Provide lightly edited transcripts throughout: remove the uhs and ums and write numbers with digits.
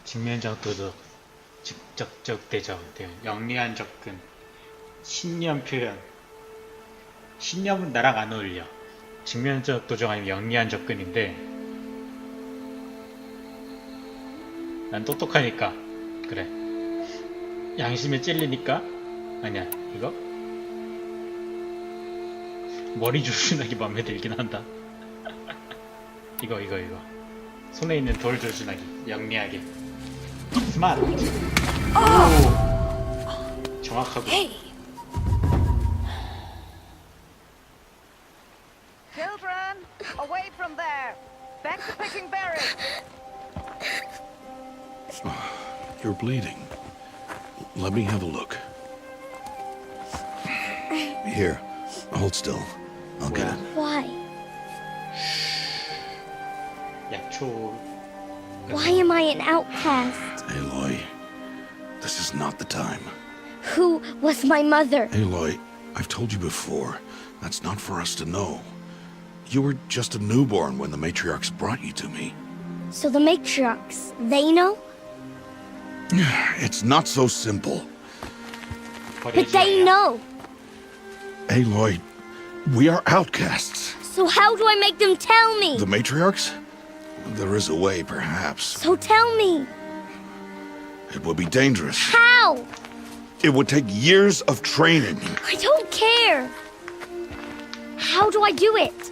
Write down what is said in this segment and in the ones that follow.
직면적 도덕, 직접적 대적, 영리한 접근, 신념 표현. 신념은 나랑 안 어울려. 직면적 도적 아니면 영리한 접근인데 난 똑똑하니까 그래. 양심에 찔리니까 아니야 이거? 머리 조준하기 맘에 들긴 한다. 이거 손에 있는 돌 조준하기 영리하게 스마트. 오 정확하고. Children, away from there. Back to picking berries. You're bleeding. Let me have a look. Here, hold still. I'll get it. Why? 약초. Why am I an outcast? Aloy, this is not the time. Who was my mother? Aloy, I've told you before, that's not for us to know. You were just a newborn when the matriarchs brought you to me. So the matriarchs, they know? It's not so simple. But they know. Aloy, we are outcasts. So how do I make them tell me? The matriarchs? There is a way, perhaps. So tell me. It would be dangerous. How? It would take years of training. I don't care. How do I do it?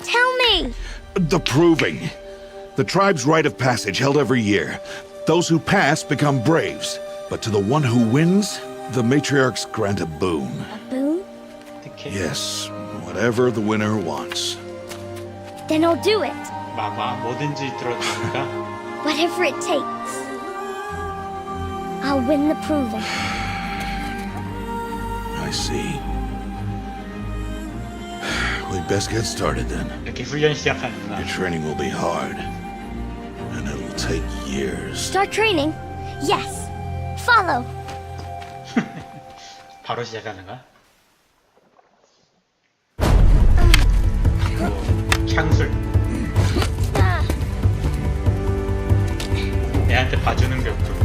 Tell me. The proving. The tribe's rite of passage held every year. Those who pass become braves. But to the one who wins, the matriarchs grant a boon. A boon? Yes, whatever the winner wants. Then I'll do it. 뭐든지 들어주니까. Whatever it takes. I'll win the proving. I see. We'd best get started then. 이렇게 훈련 시작하는구나. Your training will be hard. And it'll take years. Start training? Yes. Follow. 바로 시작하는가? 향술. 애한테 봐주는 격투.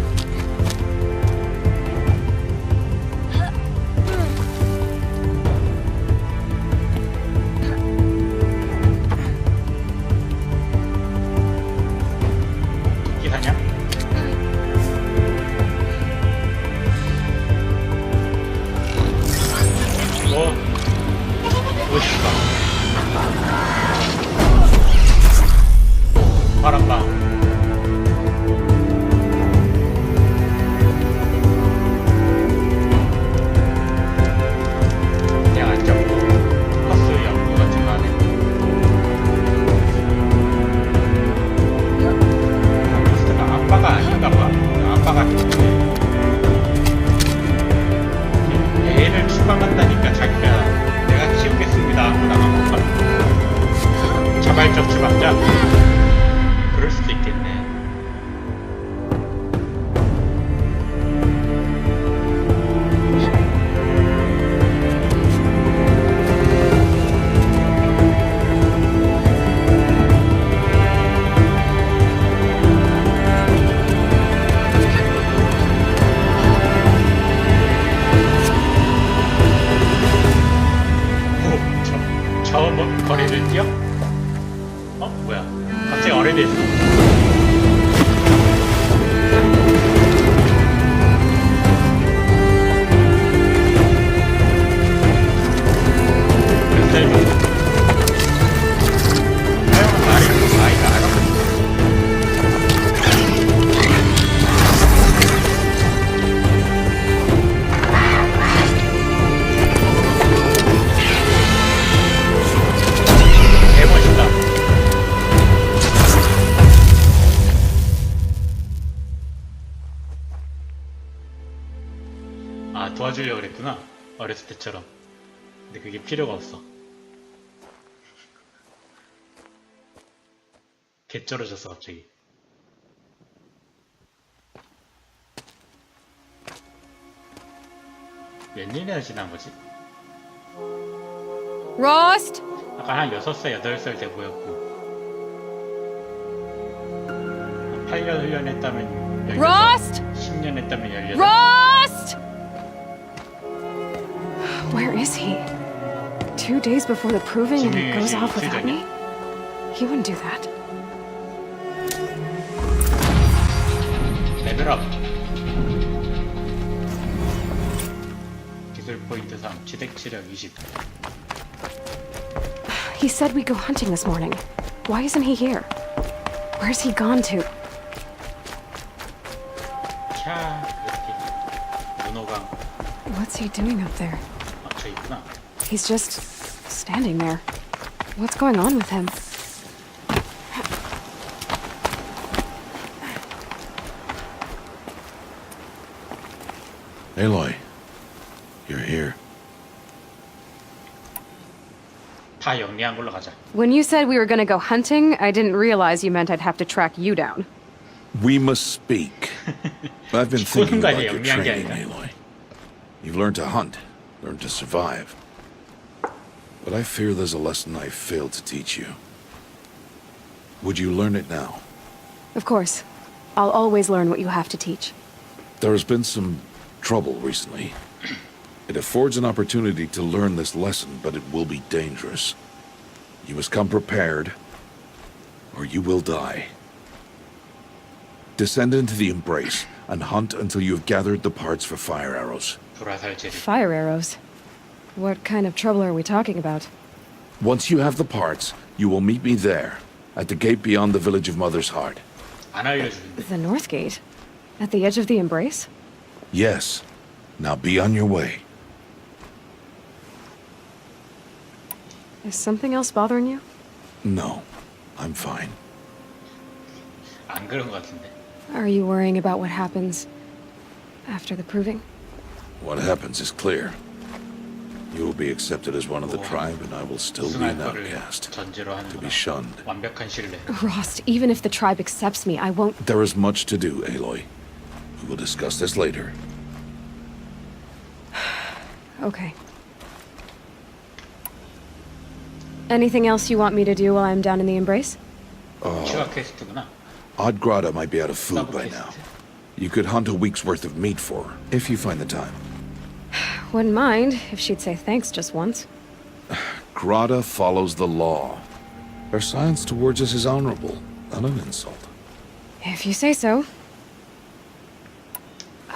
도끼 사냐? 멋있다. 바람방. 그냥 안 잡고 커스 연구 같은 거 하네. 커스가 아빠가 아닌가 봐. 아빠가 애를 추방한다니까 자기가 내가 키우겠습니다 하고 나가고 자발적 추방자? 그럴 수도 있겠네. 처음 거리를 뛰어? 어? 뭐야? 갑자기 어뢰됐어. 아, 도와주려고 그랬구나. 어렸을 때처럼. 근데 그게 필요가 없어. 개쩔어졌어 갑자기. 웬일이나 지난 거지? Rost? 아까 한 6살, 8살 돼 보였고 한 8년 훈련했다면 16, Rost! 10년 했다면 18. Rost! Where is he? 2 days before the proving and he goes off without me? He wouldn't do that. 레벨업. 기술 포인트 3, 치덱 치력 20. He said we'd go hunting this morning. Why isn't he here? Where's he gone to? 캬, 이렇게 문호강. What's he doing up there? 아, 저 있구나. He's just standing there. What's going on with him? Aloy, you're here. 다 영리한 걸로 가자. When you said we were gonna go hunting, I didn't realize you meant I'd have to track you down. We must speak. I've been thinking about your 영리한 게 training, 아니라. Aloy. You've learned to hunt, learned to survive. But I fear there's a lesson I failed to teach you. Would you learn it now? Of course. I'll always learn what you have to teach. There has been some trouble recently. It affords an opportunity to learn this lesson, but it will be dangerous. You must come prepared, or you will die. Descend into the embrace and hunt until you have gathered the parts for fire arrows. 불화살질이. Fire arrows. What kind of trouble are we talking about? Once you have the parts, you will meet me there, at the gate beyond the village of Mother's Heart. 안 알려주는데. The North Gate? At the edge of the embrace? Yes. Now be on your way. Is something else bothering you? No, I'm fine. 안 그런 것 같은데. Are you worrying about what happens after the proving? What happens is clear. You will be accepted as one of the tribe, and I will still be 우승할 an 거를 outcast, 전제로 to be 하는구나. shunned. 완벽한 신뢰. Rost, even if the tribe accepts me, I won't. There is much to do, Aloy. We will discuss this later. Okay. Anything else you want me to do while I'm down in the embrace? 추가 퀘스트구나. Odd Grata might be out of food by 서브 now. 퀘스트. You could hunt a week's worth of meat for her, if you find the time. Wouldn't mind if she'd say thanks just once. Grata follows the law. Her silence towards us is honorable, not an insult. If you say so.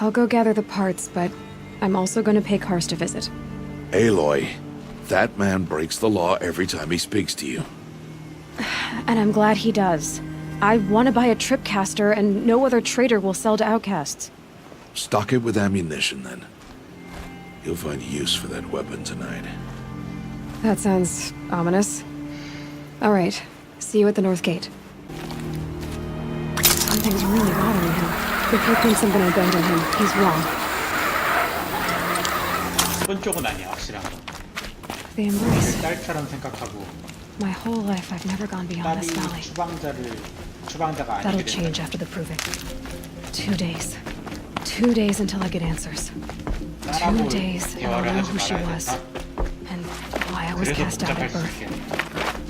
I'll go gather the parts, but I'm also going to pay Karst a visit. Aloy, that man breaks the law every time he speaks to you. And I'm glad he does. I want to buy a tripcaster, and no other trader will sell to outcasts. Stock it with ammunition, then. You'll find use for that weapon tonight. That sounds ominous. All right. See you at the North Gate. Something's really bothering him. If he thinks I'm gonna abandon him, he's wrong. 이번 쪽은 아니야, 확실한 건. The embrace. 딸처럼 생각하고 My whole life, I've never gone beyond 딸이 this valley. 추방자가 That'll 아니게 change 된다. after the proving. 2 days. 2 days until I get answers. 2 딸하고 days, and I'll 대화를 know 하지 who she 말아야 was. 된다. And why I was 그래서 cast out 복잡할 at 수 birth. 있겠네.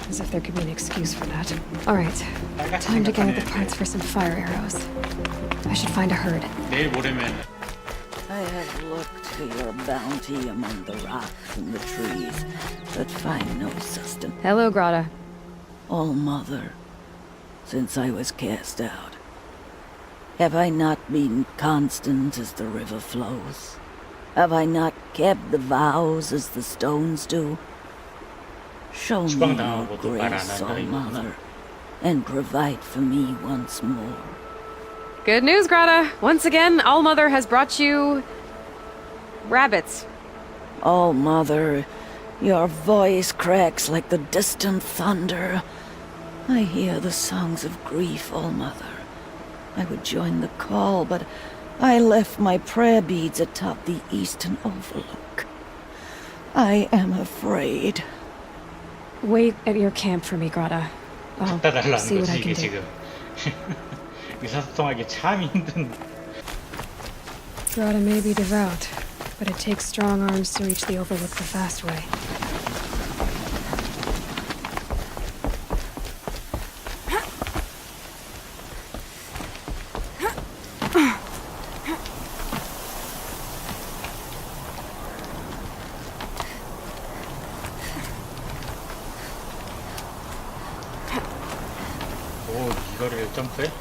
As if there could be an excuse for that. All right. 딸같이 Time to gather the 생각하는 parts for some fire arrows. I should find a herd. 내일 모레면 I have looked to your bounty among the rocks and the trees, but find no sustenance. Hello, Grata. All Mother, since I was cast out, have I not been constant as the river flows? Have I not kept the vows as the stones do? Show me your 추방당하고도 말 안 grace, All 한다는 Mother, and provide for me once more. Good news, Grata. Once again, All Mother has brought you rabbits. All Mother, your voice cracks like the distant thunder. I hear the songs of grief, All Mother. I would join the call, but I left my prayer beads atop the eastern overlook. I am afraid. Wait at your camp for me, Grata. I'll 갖다 달라는 see what 거지 I 이게 can do. 지금. 의사소통하기 참 힘든. Grata may be devout, but it takes strong arms to reach the overlook the fast way. 점프해?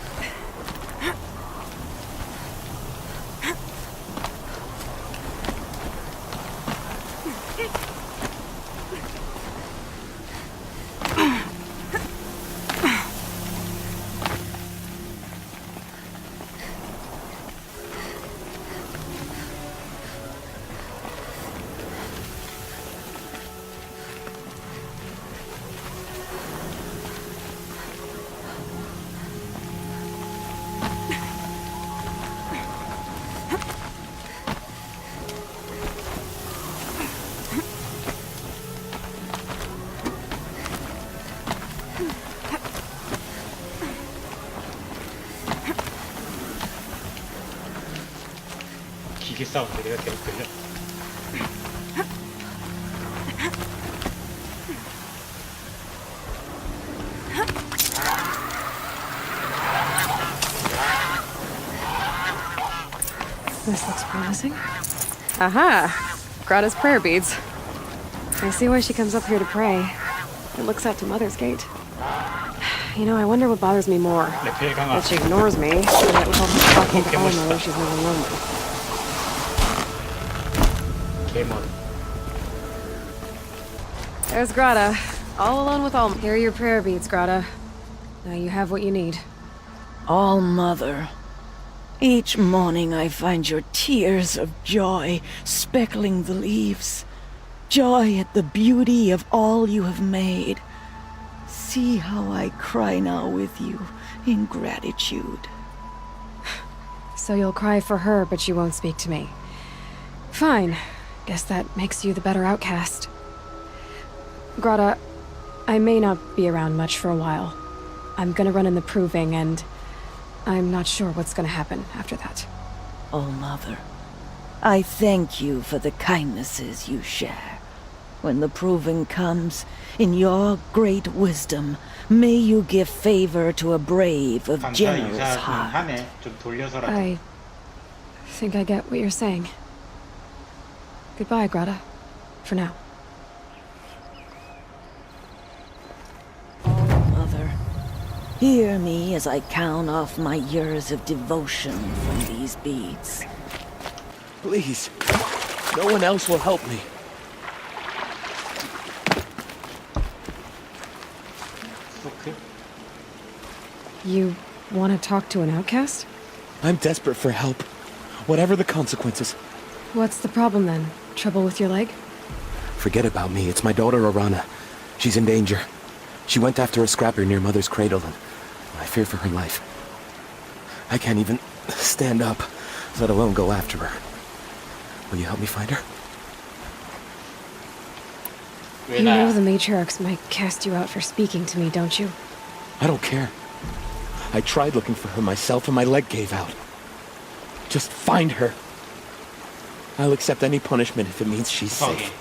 기계 사운드 내가 계속 들려. This looks promising. Aha! Grata's prayer beads. I see why she comes up here to pray. It looks out to Mother's Gate. You know, I wonder what bothers me more. 레펠 강화. That she ignores me, and that with all the talking to Alma where she's never lonely. 개먼. There's Grata, all alone with Alma. Here are your prayer beads, Grata. Now you have what you need. All Mother. Each morning I find your tears of joy speckling the leaves. Joy at the beauty of all you have made. See how I cry now with you in gratitude. So you'll cry for her, but you won't speak to me. Fine. Guess that makes you the better outcast. Grata, I may not be around much for a while. I'm gonna run in the proving, and I'm not sure what's gonna happen after that. Oh, Mother, I thank you for the kindnesses you share. When the proving comes, in your great wisdom, may you give favor to a brave of 감사 generous 인사 좀 heart. 하네. 좀 돌려서라도. I think I get what you're saying. Goodbye, Grata. For now. Oh, Mother, hear me as I count off my years of devotion from these beads. Please. No one else will help me. 스토크? You want to talk to an outcast? I'm desperate for help. Whatever the consequences. What's the problem then? Trouble with your leg? Forget about me. It's my daughter, Arana. She's in danger. She went after a scrapper near Mother's cradle, and I fear for her life. I can't even stand up, let alone go after her. Will you help me find her? You know the matriarchs might cast you out for speaking to me, don't you? I don't care. I tried looking for her myself, and my leg gave out. Just find her. I'll accept any punishment if it means she's Okay. safe.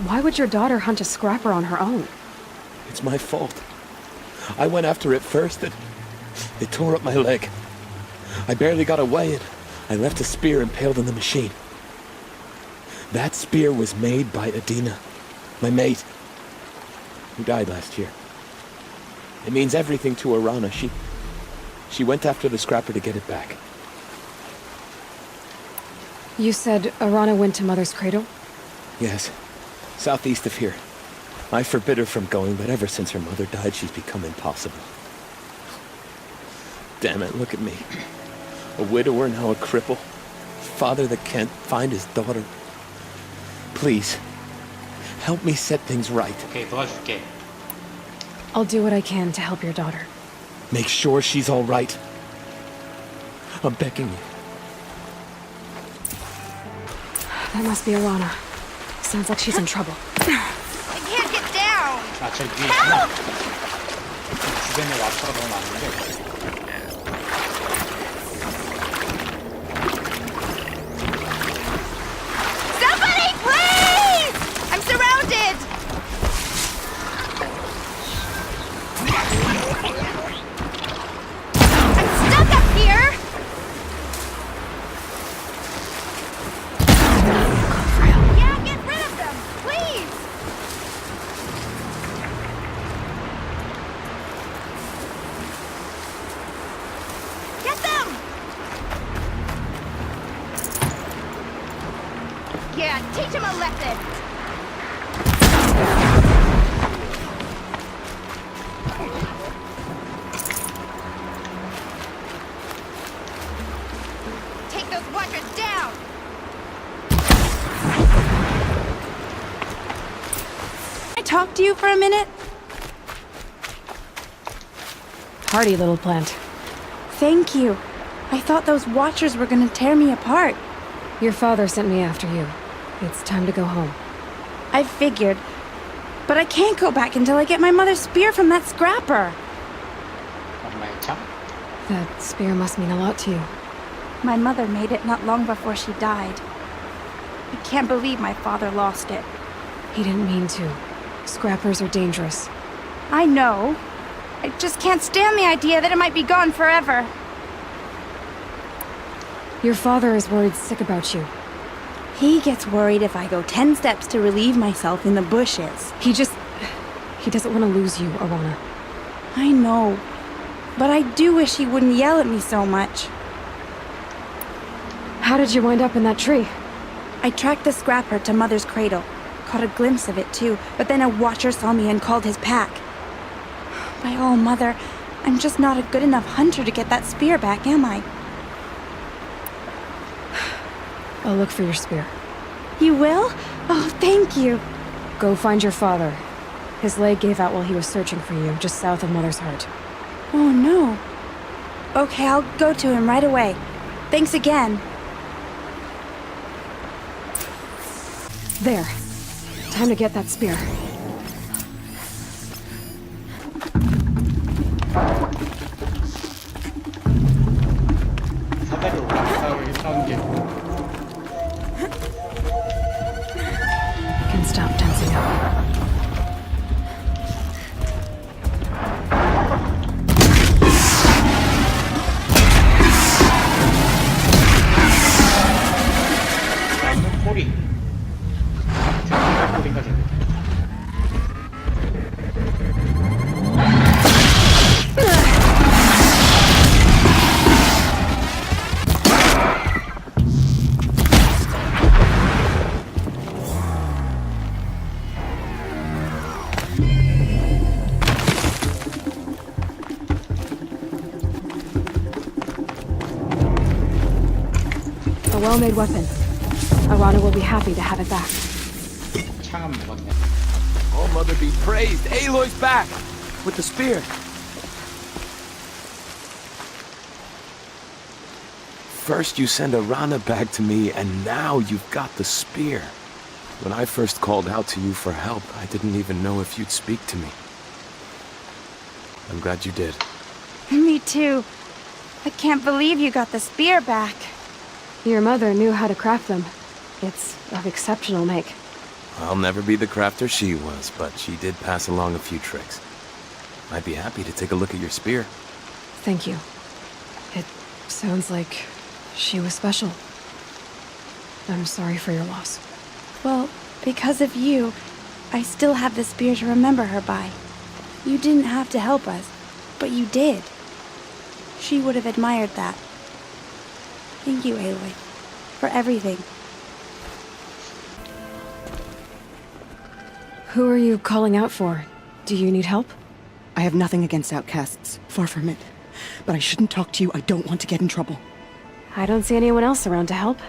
Why would your daughter hunt a scrapper on her own? It's my fault. I went after it first, and it tore up my leg. I barely got away, and I left a spear impaled in the machine. That spear was made by Adina, my mate, who died last year. It means everything to Arana. She went after the scrapper to get it back. You said Arana went to Mother's cradle? Yes, southeast of here. I forbid her from going, but ever since her mother died, she's become impossible. Damn it, look at me. A widower, now a cripple. Father that can't find his daughter. Please, help me set things right. 오케이, 도와줄게. I'll do what I can to help your daughter. Make sure she's all right. I'm begging you. That must be Arana. Sounds like she's in trouble. I can't get down. 아, 저기 위에 있구나. 주변에 와프가 너무 많은데. Somebody, please! I'm surrounded. I'm stuck up here. Yeah, get rid of them, please. Teach him a lesson! Take those watchers down! Can I talk to you for a minute? Hardy little plant. Thank you. I thought those watchers were gonna tear me apart. Your father sent me after you. It's time to go home. I figured. But I can't go back until I get my mother's spear from that scrapper. 엄마의 참? That spear must mean a lot to you. My mother made it not long before she died. I can't believe my father lost it. He didn't mean to. Scrappers are dangerous. I know. I just can't stand the idea that it might be gone forever. Your father is worried sick about you. He gets worried if I go 10 steps to relieve myself in the bushes. He doesn't want to lose you, Arana. I know. But I do wish he wouldn't yell at me so much. How did you wind up in that tree? I tracked the scrapper to Mother's cradle. Caught a glimpse of it too, but then a watcher saw me and called his pack. By all, Mother, I'm just not a good enough hunter to get that spear back, am I? I'll look for your spear. You will? Oh, thank you. Go find your father. His leg gave out while he was searching for you, just south of Mother's Heart. Oh, no. Okay, I'll go to him right away. Thanks again. There. Time to get that spear. 사다리 올라가고 싸운 게 Can stop tensing up. 나는 꼬리. 꼬리가 되네. A well-made weapon. Arana will be happy to have it back. 창은 먹었네. Oh, Mother be praised! Aloy's back! With the spear. First you send Arana back to me, and now you've got the spear. When I first called out to you for help, I didn't even know if you'd speak to me. I'm glad you did. Me too. I can't believe you got the spear back. Your mother knew how to craft them. It's of exceptional make. I'll never be the crafter she was, but she did pass along a few tricks. I'd be happy to take a look at your spear. Thank you. It sounds like she was special. I'm sorry for your loss. Well, because of you, I still have the spear to remember her by. You didn't have to help us, but you did. She would have admired that. Thank you, Aloy, for everything. Who are you calling out for? Do you need help? I have nothing against outcasts. Far from it. But I shouldn't talk to you. I don't want to get in trouble. I don't see anyone else around to help.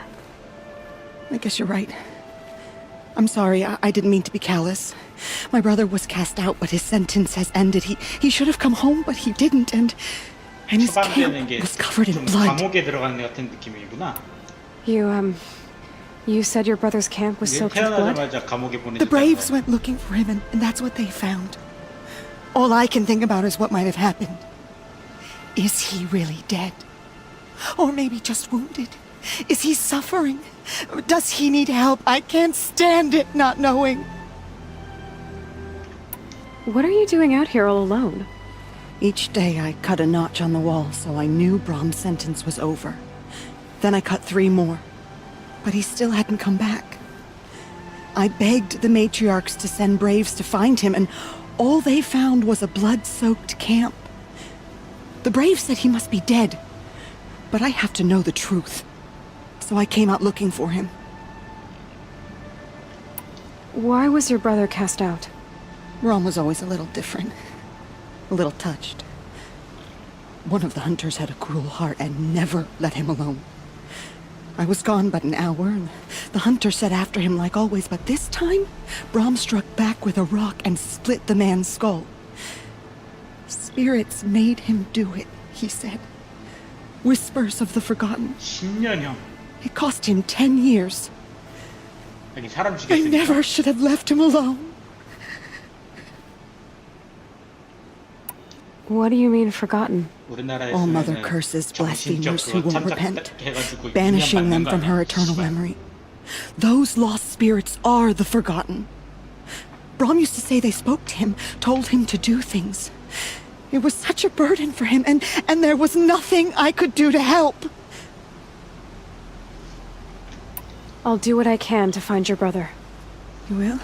I guess you're right. I'm sorry. I didn't mean to be callous. My brother was cast out, but his sentence has ended. He should have come home, but he didn't, and his 초반되는 camp 게 was covered in 좀 blood. 감옥에 들어가는 것 같은 느낌이구나. You said your brother's camp was 얘 soaked with blood? 태어나자마자 감옥에 The Braves 보내졌다는 went looking for him, and that's what they found. All I can think about is what might have happened. Is he really dead? Or maybe just wounded? Is he suffering? Does he need help? I can't stand it not knowing. What are you doing out here all alone? Each day I cut a notch on the wall so I knew Brahm's sentence was over. Then I cut 3 more. But he still hadn't come back. I begged the matriarchs to send Braves to find him, and all they found was a blood-soaked camp. The Braves said he must be dead, but I have to know the truth. So I came out looking for him. Why was your brother cast out? Rom was always a little different. A little touched. One of the hunters had a cruel heart and never let him alone. I was gone but an hour, and the hunter set after him like always, but this time, Brom struck back with a rock and split the man's skull. Spirits made him do it, he said. Whispers of the forgotten. 10년형. It cost him 10 years. 아니 사람 I 죽였으니까. never should have left him alone. What do you mean forgotten? All Mother curses blasphemers who won't repent, banishing them from her eternal memory. Those lost spirits are the forgotten. Brom used to say they spoke to him, told him to do things. It was such a burden for him, and there was nothing I could do to help. I'll do what I can to find your brother. You will?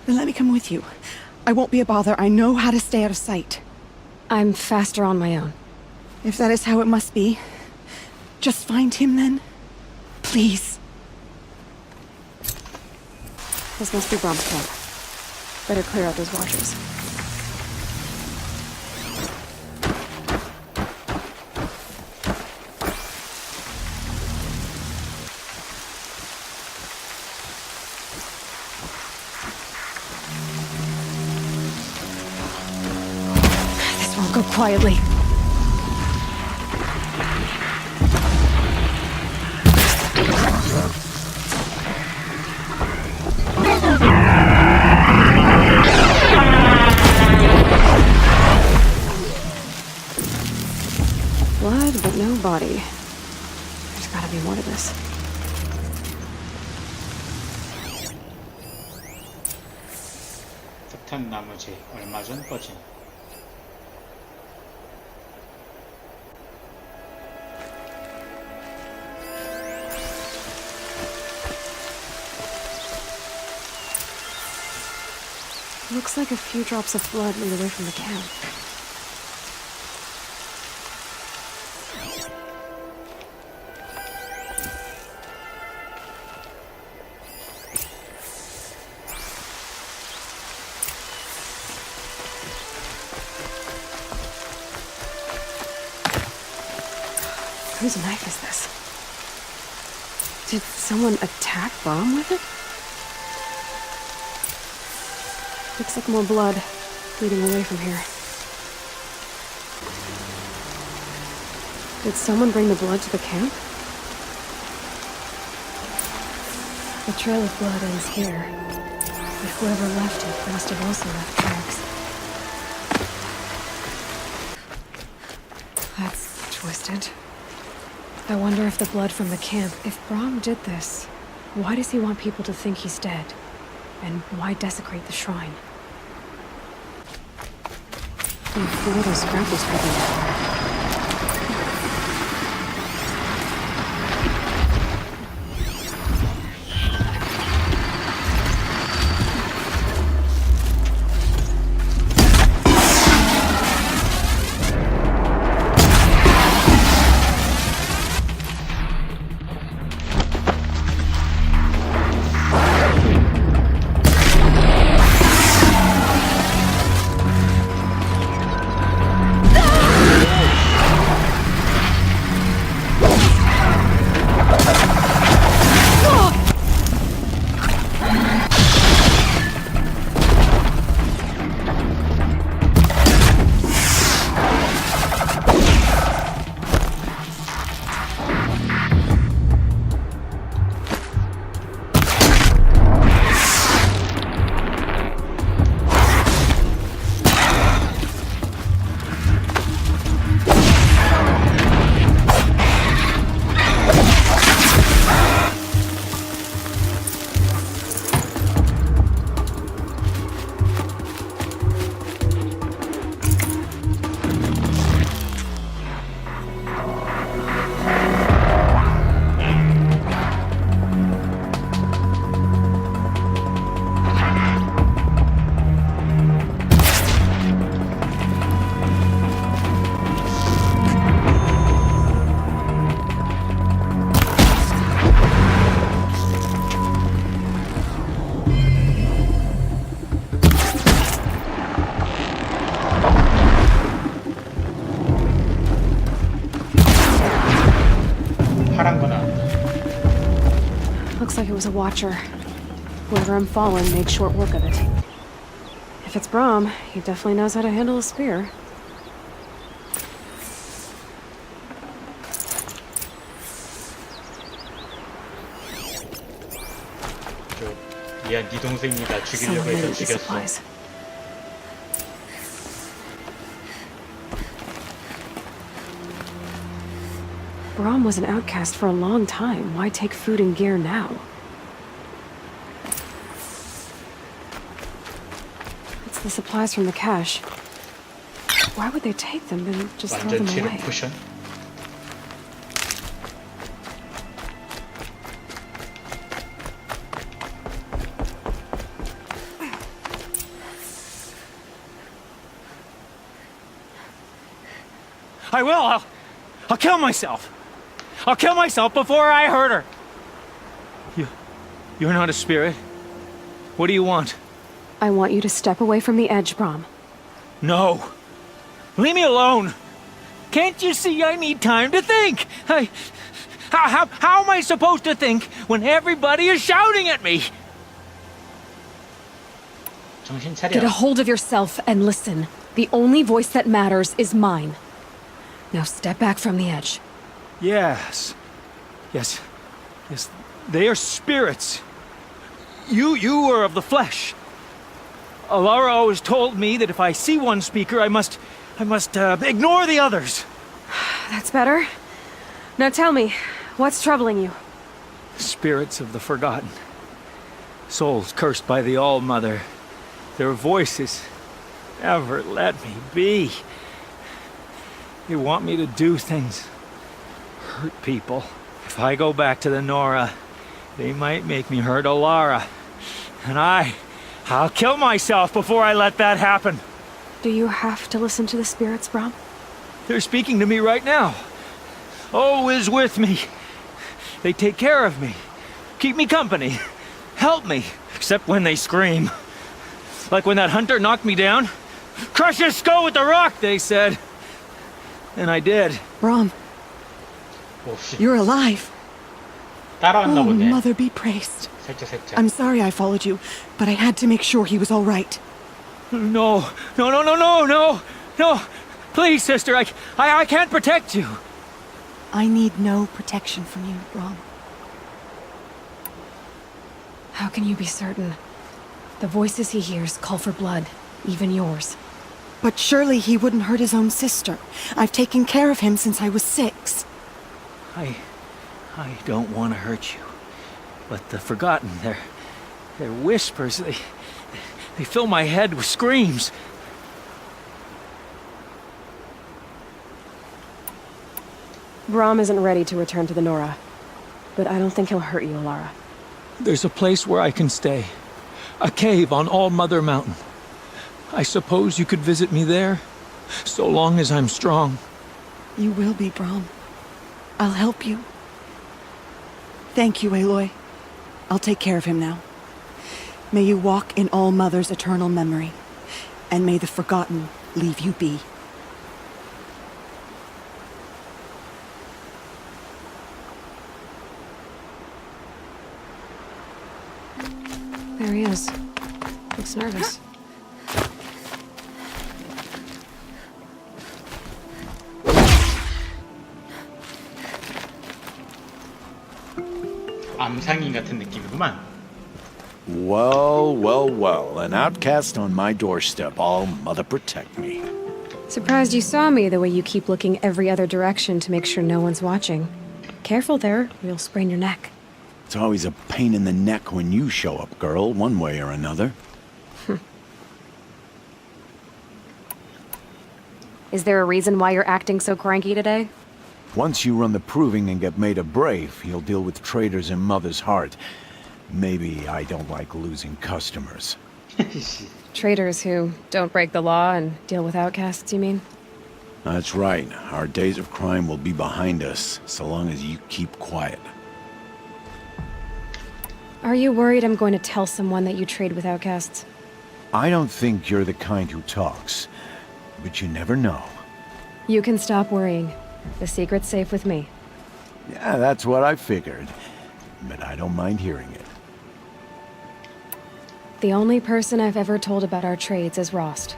Then let me come with you. I won't be a bother. I know how to stay out of sight. I'm faster on my own. If that is how it must be, just find him then. Please. This must be Brom's camp. Better clear out those watchers. This won't go quietly. Blood, but no body. There's gotta be more to this. 석탄 나무지 얼마 전 꺼진. Looks like a few drops of blood lead away from the camp. Whose knife is this? Did someone attack Brom with it? Looks like more blood leading away from here. Did someone bring the blood to the camp? The trail of blood ends here. But whoever left it must have also left tracks. That's twisted. I wonder if the blood from the camp... If Brom did this, why does he want people to think he's dead? And why desecrate the shrine? Who are those scrappers creeping? it was a watcher. Whoever I'm following made short work of it. If it's Brahm, he definitely knows how to handle a spear. 미안, 네 동생이 나 Someone 죽이려고 made 해서 the 죽였어. supplies. Brahm was an outcast for a long time. Why take food and gear now? It's the supplies from the cache. Why would they take them and just throw 완전 them 체력 away? 포션? I will. I'll kill myself. I'll kill myself before I hurt her. You're not a spirit. What do you want? I want you to step away from the edge, Brahm. No. Leave me alone. Can't you see I need time to think? How am I supposed to think when everybody is shouting at me? 정신 Get 차려. a hold of yourself and listen. The only voice that matters is mine. Now step back from the edge. Yes. They are spirits. You are of the flesh. Alara always told me that if I see one speaker, I must ignore the others. That's better. Now tell me, what's troubling you? Spirits of the forgotten. Souls cursed by the All-Mother. Their voices never let me be. They want me to do things, hurt people. If I go back to the Nora, they might make me hurt Alara. And I'll kill myself before I let that happen. Do you have to listen to the spirits, Brahm? They're speaking to me right now. Oh is with me. They take care of me, keep me company, help me, except when they scream. Like when that hunter knocked me down. Crush his skull with the rock, they said. And I did. Brahm, 오, 씨. you're alive. 따라왔나 Oh, 보네. Mother be praised. 살짝. I'm sorry I followed you, but I had to make sure he was all right. No. Please, sister, I can't protect you. I need no protection from you, Brahm. How can you be certain? The voices he hears call for blood, even yours. But surely he wouldn't hurt his own sister. I've taken care of him since I was 6. I don't want to hurt you. But the forgotten, their whispers, they fill my head with screams. Brahm isn't ready to return to the Nora, but I don't think he'll hurt you, Alara. There's a place where I can stay. A cave on All-Mother Mountain. I suppose you could visit me there, so long as I'm strong. You will be, Brahm. I'll help you. Thank you, Aloy. I'll take care of him now. May you walk in All Mother's eternal memory, and may the forgotten leave you be. There he is. Looks nervous. 암상인 같은 느낌이구만. Well, an outcast on my doorstep. All Mother protect me. Surprised you saw me the way you keep looking every other direction to make sure no one's watching. Careful there, or you'll sprain your neck. It's always a pain in the neck when you show up, girl, one way or another. Is there a reason why you're acting so cranky today? Once you run the proving and get made a brave, you'll deal with traitors in Mother's heart. Maybe I don't like losing customers. Traitors who don't break the law and deal with outcasts, you mean? That's right. Our days of crime will be behind us, so long as you keep quiet. Are you worried I'm going to tell someone that you trade with outcasts? I don't think you're the kind who talks, but you never know. You can stop worrying. The secret's safe with me. Yeah, that's what I figured. but I don't mind hearing it. The only person I've ever told about our trades is Rost.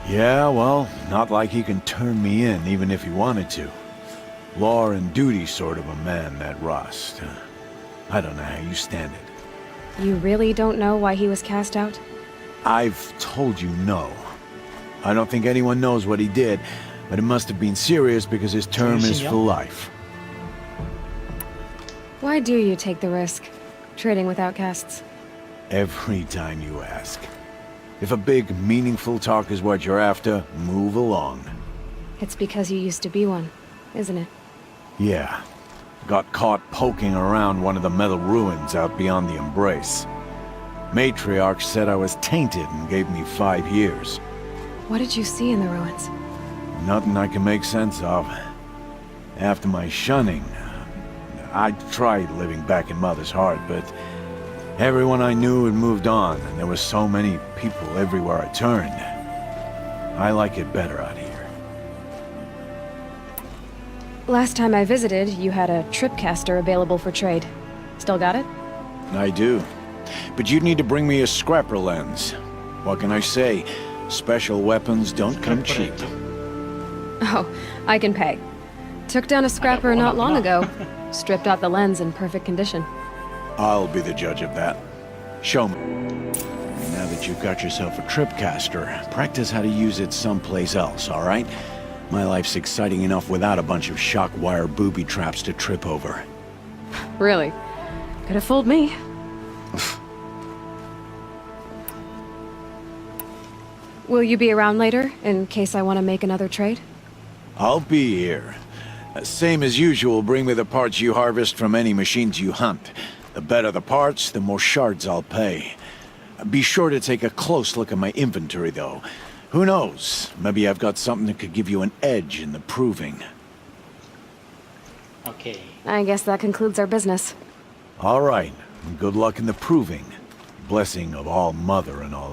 Yeah, well, not like he can turn me in, even if he wanted to. Law and duty sort of a man, that Rost. I don't know how you stand it. You really don't know why he was cast out? I've told you no. I don't think anyone knows what he did, but it must have been serious because his term is for life. Why do you take the risk, trading with outcasts? Every time you ask. If a big, meaningful talk is what you're after, move along. It's because you used to be one, isn't it? Yeah. Got caught poking around one of the metal ruins out beyond the Embrace. Matriarch said I was tainted and gave me 5 years. What did you see in the ruins? Nothing I can make sense of. After my shunning, I tried living back in Mother's heart, but everyone I knew had moved on, and there were so many people everywhere I turned. I like it better out here. Last time I visited, you had a tripcaster available for trade. Still got it? I do. But you'd need to bring me a scrapper lens. What can I say? Special weapons don't come cheap. Oh, I can pay. Took down a scrapper not long ago. Stripped out the lens in perfect condition. I'll be the judge of that. Show me. Now that you've got yourself a tripcaster, practice how to use it someplace else, all right? My life's exciting enough without a bunch of shock wire booby traps to trip over. Really? Could have fooled me. Will you be around later, in case I want to make another trade? I'll be here. Same as usual, bring me the parts you harvest from any machines you hunt. The better the parts, the more shards I'll pay. Be sure to take a close look at my inventory, though. Who knows? Maybe I've got something that could give you an edge in the proving. Okay. I guess that concludes our business. All right. Good luck in the proving. Blessing of all Mother and all.